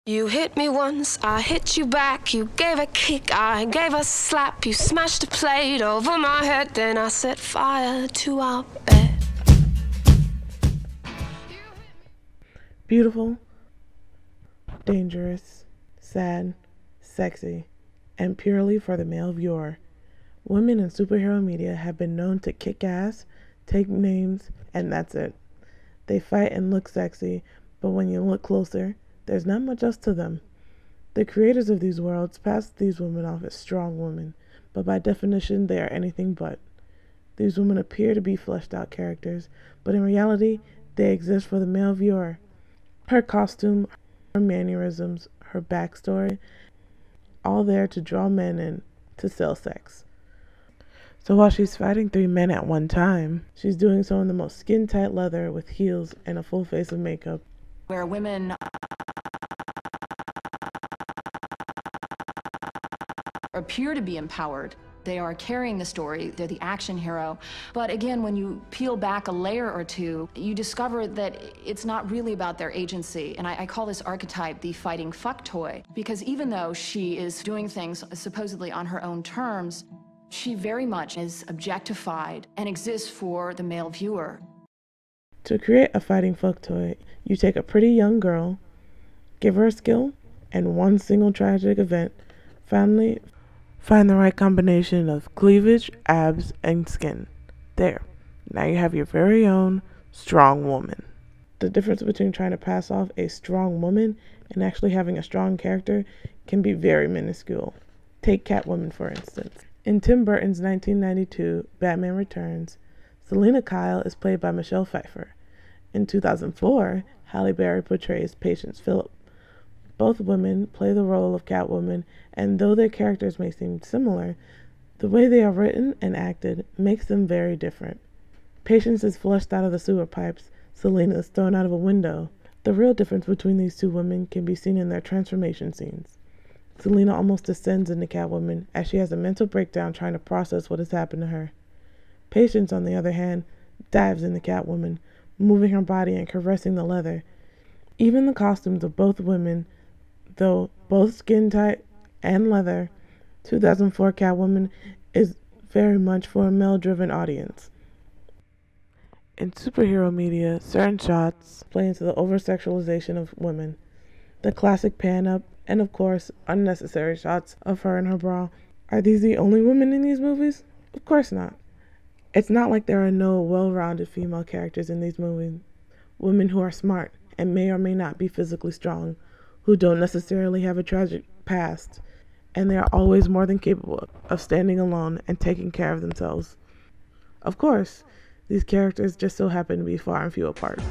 You hit me once, I hit you back. You gave a kick, I gave a slap. You smashed a plate over my head, then I set fire to our bed. Beautiful, dangerous, sad, sexy, and purely for the male viewer. Women in superhero media have been known to kick ass, take names, and that's it. They fight and look sexy, but when you look closer, there's not much else to them. The creators of these worlds pass these women off as strong women, but by definition they are anything but. These women appear to be fleshed out characters, but in reality, they exist for the male viewer. Her costume, her mannerisms, her backstory, all there to draw men in to sell sex. So while she's fighting 3 men at one time, she's doing so in the most skin-tight leather with heels and a full face of makeup. Where women appear to be empowered. They are carrying the story, they're the action hero. But again, when you peel back a layer or two, you discover that it's not really about their agency. And I call this archetype the fighting fuck toy, because even though she is doing things supposedly on her own terms, she very much is objectified and exists for the male viewer. To create a fighting fuck toy, you take a pretty young girl, give her a skill, and one single tragic event, finally find the right combination of cleavage, abs, and skin. There. Now you have your very own strong woman. The difference between trying to pass off a strong woman and actually having a strong character can be very minuscule. Take Catwoman, for instance. In Tim Burton's 1992 Batman Returns, Selina Kyle is played by Michelle Pfeiffer. In 2004, Halle Berry portrays Patience Phillip. Both women play the role of Catwoman, and though their characters may seem similar, the way they are written and acted makes them very different. Patience is flushed out of the sewer pipes, Selina is thrown out of a window. The real difference between these two women can be seen in their transformation scenes. Selina almost descends into Catwoman as she has a mental breakdown trying to process what has happened to her. Patience, on the other hand, dives into Catwoman, moving her body and caressing the leather. Even the costumes of both women, though both skin tight and leather, 2004 Catwoman is very much for a male-driven audience. In superhero media, certain shots play into the over-sexualization of women. The classic pan-up, and of course, unnecessary shots of her in her bra. Are these the only women in these movies? Of course not. It's not like there are no well-rounded female characters in these movies. Women who are smart and may or may not be physically strong, who don't necessarily have a tragic past, and they are always more than capable of standing alone and taking care of themselves. Of course, these characters just so happen to be far and few apart.